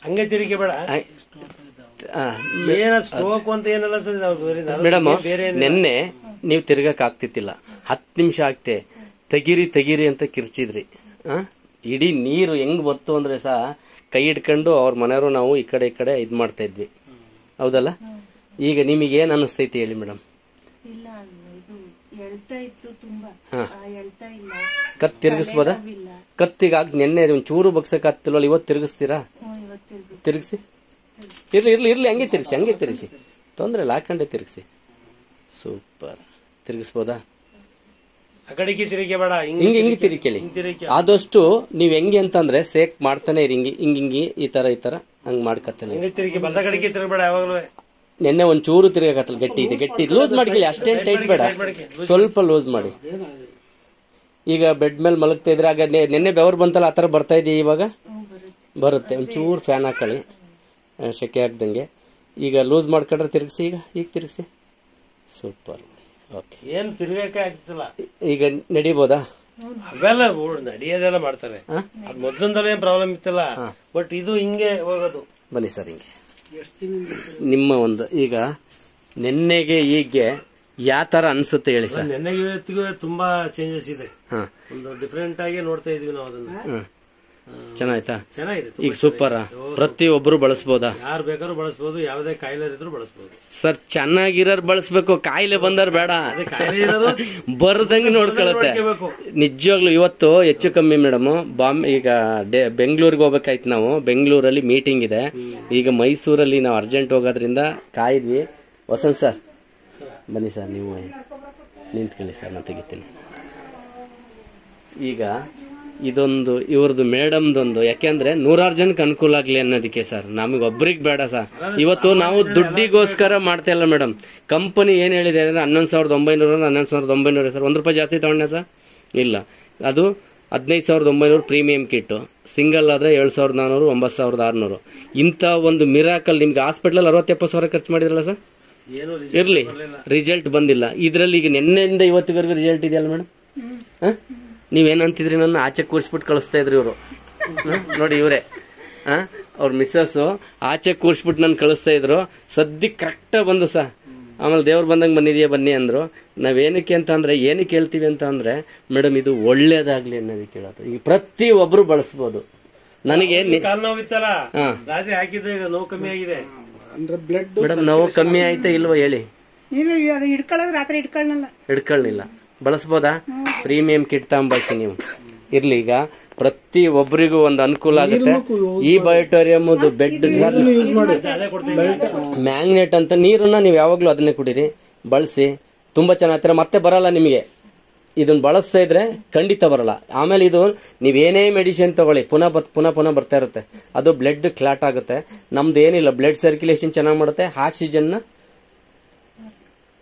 ಹಂಗೆ ತಿರುಗಿ ಬೇಡ. ಸ್ಟ್ರೋಕ್ ಅಂತ ಏನಲ್ಲ ಮೇಡಮ್. ನೆನ್ನೆ ನೀವು ತಿರ್ಗಕ್ ಆಗ್ತಿತ್ತಿಲ್ಲ, 10 ನಿಮಿಷ ಆಗ್ತೆ, ತೆಗಿರಿ ಅಂತ ಕಿರ್ಚಿದ್ರಿ. ಇಡೀ ನೀರು ಹೆಂಗ್ ಬತ್ತು ಅಂದ್ರೆ ಕೈ ಹಿಡ್ಕೊಂಡು ಅವ್ರ ಮನೆಯವರು ನಾವು ಈ ಕಡೆ ಇದ್ ಮಾಡ್ತಾ ಇದ್ವಿ, ಹೌದಲ್ಲ? ಈಗ ನಿಮಗೆ ಏನ್ ಅನಿಸ್ತೈತಿ ಹೇಳಿ ಮೇಡಮ್? ಕತ್ ತಿರ್ಗಿಸ್ಬೋದಾ? ಕತ್ತಿಗ ನೆನ್ನೆ ಒಂಚೂರು ಬಗ್ಸಕ್ ಆಗ್ತಿಲ್ವಲ್ಲ, ಇವತ್ತು ತಿರ್ಗಿಸ್ತೀರಾ? ತಿರ್ಗಿಸಿ, ಇರ್ಲಿ ಹಂಗೆ ತಿರ್ಗಿಸಿ, ತೊಂದ್ರೆ ಇಲ್ಲ, ಹಾಕೊಂಡೆ ತಿರ್ಗಿಸಿ. ಸೂಪರ್. ತಿರ್ಗಿಸ್ಬೋದಾ? ಕಡೆಗೆ ತಿರುಗಿ ಬೇಡ, ಹಿಂಗೆ ತಿರುಗಿ. ಆದಷ್ಟು ನೀವ್ ಹೆಂಗೆ ಅಂತಂದ್ರೆ ಸೇಕ್ ಮಾಡ್ತಾನೆ ಇರಿ, ಹಿಂಗಿ ಈ ತರ ಹಂಗ್ ಮಾಡ್ಕತ್ತಾನೆ. ನೆನ್ನೆ ಒಂಚೂರು ತಿರುಗತ್ತಲ್ಲ, ಗಟ್ಟಿ ಇದೆ, ಲೂಸ್ ಮಾಡ್ಕೊಳ್ಳಿ, ಅಷ್ಟೇನ್ ಟೈಟ್ ಬೇಡ, ಸ್ವಲ್ಪ ಲೂಸ್ ಮಾಡಿ. ಈಗ ಬೆಡ್ ಮೇಲೆ ಮಲಗ್ತಾ ಇದ್ರೆ ಆಗ ನೆನ್ನೆ ಬೆವರು ಬಂತಲ್ಲ, ಆತರ ಬರ್ತಾ ಇದೆ, ಇವಾಗ ಬರುತ್ತೆ. ಒಂಚೂರು ಫ್ಯಾನ್ ಹಾಕೊಳ್ಳಿ, ಶೆಕೆ ಆಗ್ದಂಗೆ. ಈಗ ಲೂಸ್ ಮಾಡ್ಕೊಂಡ್ರೆ ತಿರುಗಿಸಿ, ಈಗ ತಿರುಗಿಸಿ. ಸೂಪರ್. ಓಕೆ. ಏನ್ ತಿರ್ಗಕ್ಕೆ ಆಗ್ತಿಲ್ಲ. ಈಗ ನಡಿಬೋದಾ? ಅವೆಲ್ಲ ನಡಿಯೋದೆಲ್ಲ ಮಾಡ್ತಾರೆ, ಅದ್ ಮೊದ್ಲಿಂದಲೇ ಪ್ರಾಬ್ಲಮ್ ಇತ್ತಲ್ಲ, ಬಟ್ ಇದು ಹಿಂಗೆ ಹೋಗೋದು. ಬನ್ನಿ ಸರ್, ಹಿಂಗೆ ನಿಮ್ಮ ಒಂದು ಈಗ ನೆನ್ನೆಗೆ ಈಗ್ಗೆ ಯಾವ ತರ ಅನ್ಸುತ್ತೆ ಹೇಳಿ ಸರ್? ನೆನ್ನೆಗೆ ಇವತ್ತಿಗೂ ತುಂಬಾ ಚೇಂಜಸ್ ಇದೆ, ಒಂದು ಡಿಫ್ರೆಂಟ್ ಆಗಿ ನೋಡ್ತಾ ಇದೀವಿ ನಾವು ಅದನ್ನ. ಚೆನ್ನಾಯ್ತಾ? ಚೆನ್ನಾಗಿದೆ. ಈಗ ಸೂಪರ್. ಪ್ರತಿಯೊಬ್ಬರು ಬಳಸಬಹುದಾ? ಯಾರು ಬೇಕಾದ್ರೂ ಬಳಸಬಹುದು, ಯಾವುದೇ ಕಾಯಿಲೆ ಇದ್ರೂ ಬಳಸಬಹುದು ಸರ್. ಚೆನ್ನಾಗಿರೋರು ಬಳಸಬೇಕು, ಕಾಯಿಲೆ ಬಂದರ್ ಬೇಡ, ಬರ್ದಂಗೆ ನೋಡ್ಕೊಳತ್ತೆ. ನಿಜವಾಗ್ಲು ಇವತ್ತು ಹೆಚ್ಚು ಕಮ್ಮಿ ಮೇಡಮ್. ಈಗ ಬೆಂಗಳೂರಿಗೆ ಹೋಗ್ಬೇಕಾಯ್ತು ನಾವು, ಬೆಂಗಳೂರಲ್ಲಿ ಮೀಟಿಂಗ್ ಇದೆ. ಈಗ ಮೈಸೂರಲ್ಲಿ ನಾವು ಅರ್ಜೆಂಟ್ ಹೋಗೋದ್ರಿಂದ ಕಾಯಿದ್ವಿ. ವಸಂತ್ ಸರ್ ಬನ್ನಿ ಸರ್, ನೀವು ನಿಂತ್ಕೊಳ್ಳಿ ಸರ್, ನಾನು ತೆಗಿತೀನಿ. ಈಗ ಇದೊಂದು ಇವ್ರದ್ದು ಮೇಡಮ್ದೊಂದು, ಯಾಕೆಂದ್ರೆ 100 ಜನಕ್ಕೆ ಅನುಕೂಲ ಆಗ್ಲಿ ಅನ್ನೋದಕ್ಕೆ ಸರ್, ನಮಗೆ ಒಬ್ರಿಗೆ ಬೇಡ ಸರ್. ಇವತ್ತು ನಾವು ದುಡ್ಡಿಗೋಸ್ಕರ ಮಾಡ್ತಾ ಇಲ್ಲ ಮೇಡಮ್. ಕಂಪನಿ ಏನ್ ಹೇಳಿದೆ ಅಂದ್ರೆ 11,900 ಸರ್. 1 ರೂಪಾಯಿ ಜಾಸ್ತಿ ತಗೊಂಡ ಸರ್? ಇಲ್ಲ, ಅದು 15,900 ಪ್ರೀಮಿಯಂ ಕಿಟ್, ಸಿಂಗಲ್ ಆದ್ರೆ 7,400, 9,600. ಇಂಥ ಒಂದು ಮಿರಾಕಲ್ ನಿಮ್ಗೆ ಹಾಸ್ಪಿಟಲ್ 60-70 ಸಾವಿರ ಖರ್ಚು ಮಾಡಿದ್ರಲ್ಲ ಸರ್, ಇರ್ಲಿ, ರಿಸಲ್ಟ್ ಬಂದಿಲ್ಲ. ಇದ್ರಲ್ಲಿ ಈಗ ನಿನ್ನೆಯಿಂದ ಇವತ್ತಿವರೆಗೂ ರಿಸಲ್ಟ್ ಇದೆಯಲ್ಲ ಮೇಡಮ್. ನೀವೇನಂತಿದ್ರಿ, ನನ್ನ ಆಚೆ ಕೂರಿಸ್ಬಿಟ್ಟು ಕಳಿಸ್ತಾ ಇದ್ರಿ ಇವರು. ನೋಡಿ ಇವರೇ, ಅವ್ರ ಮಿಸ್ಸಸ್ ಆಚೆ ಕೂರಿಸ್ಬಿಟ್ಟು ನಾನು ಕಳಿಸ್ತಾ ಇದ್ರು. ಸದ್ಯಕ್ಕೆ ಕರೆಕ್ಟಾಗಿ ಬಂದು ಸರ್. ಆಮೇಲೆ ದೇವ್ರು ಬಂದಂಗೆ ಬಂದಿದೆಯಾ ಬನ್ನಿ ಅಂದ್ರು. ನಾವೇನಕ್ಕೆ ಅಂತ ಅಂದ್ರೆ, ಏನಕ್ಕೆ ಹೇಳ್ತೀವಿ ಅಂತ ಅಂದ್ರೆ ಮೇಡಮ್, ಇದು ಒಳ್ಳೇದಾಗ್ಲಿ ಅನ್ನೋದಕ್ಕೆ ಹೇಳೋದು. ಈಗ ಪ್ರತಿ ಒಬ್ರು ಬಳಸ್ಬೋದು. ನನಗೆ ರಾತ್ರಿ ಹಾಕಿದ್ದು ಈಗ ನೋವು ಕಮ್ಮಿ ಆಗಿದೆ ಮೇಡಮ್. ನೋವು ಕಮ್ಮಿ ಆಯ್ತಾ ಇಲ್ವಾ ಹೇಳಿ? ಹಿಡ್ಕೊಳ್ಳಿಲ್ಲ, ಬಳಸ್ಬೋದಾ? ಪ್ರೀಮಿಯಂ ಕಿಟ್ ತಗೊಂಬಾಕಿ ನೀವು. ಇರ್ಲಿ, ಈಗ ಪ್ರತಿ ಒಬ್ಬರಿಗೂ ಒಂದು ಅನುಕೂಲ ಆಗುತ್ತೆ. ಈ ಬಯೋಟೋರಿಯಂ ಬೆಡ್ ಮ್ಯಾಗ್ನೆಟ್ ಅಂತ ನೀರನ್ನ ನೀವು ಯಾವಾಗ್ಲೂ ಅದನ್ನೇ ಕುಡೀರಿ, ಬಳಸಿ. ತುಂಬಾ ಚೆನ್ನಾಗಿರ್ತಾರೆ, ಮತ್ತೆ ಬರಲ್ಲ ನಿಮಗೆ. ಇದನ್ನ ಬಳಸ್ತಾ ಇದ್ರೆ ಖಂಡಿತ ಬರಲ್ಲ. ಆಮೇಲೆ ಇದು ನೀವೇನೇ ಮೆಡಿಸಿನ್ ತಗೊಳ್ಳಿ, ಪುನಃ ಬರ್ತಾ ಇರುತ್ತೆ. ಅದು ಬ್ಲಡ್ ಕ್ಲಾಟ್ ಆಗುತ್ತೆ. ನಮ್ದು ಏನಿಲ್ಲ, ಬ್ಲಡ್ ಸರ್ಕ್ಯುಲೇಷನ್ ಚೆನ್ನಾಗಿ ಮಾಡುತ್ತೆ, ಆಕ್ಸಿಜನ್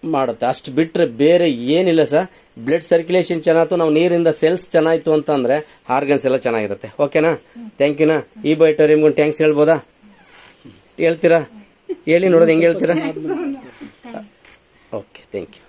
ಮಾಡುತ್ತೆ. ಅಷ್ಟು ಬಿಟ್ರೆ ಬೇರೆ ಏನಿಲ್ಲ ಸರ್. ಬ್ಲಡ್ ಸರ್ಕ್ಯುಲೇಷನ್ ಚೆನ್ನಾಯ್ತು, ನಾವು ನೀರಿಂದ ಸೆಲ್ಸ್ ಚೆನ್ನಾಯ್ತು ಅಂತ ಅಂದ್ರೆ ಆರ್ಗನ್ಸ್ ಎಲ್ಲ ಚೆನ್ನಾಗಿರುತ್ತೆ. ಓಕೆನಾ? ಥ್ಯಾಂಕ್ ಯುನಾ? ಈ ಬಯೋಟೋರಿಯಂಗೂ ಥ್ಯಾಂಕ್ಸ್ ಹೇಳ್ಬೋದಾ? ಹೇಳ್ತೀರಾ? ಹೇಳಿ ನೋಡೋದು ಹೆಂಗೆ ಹೇಳ್ತೀರಾ? Okay, thank you.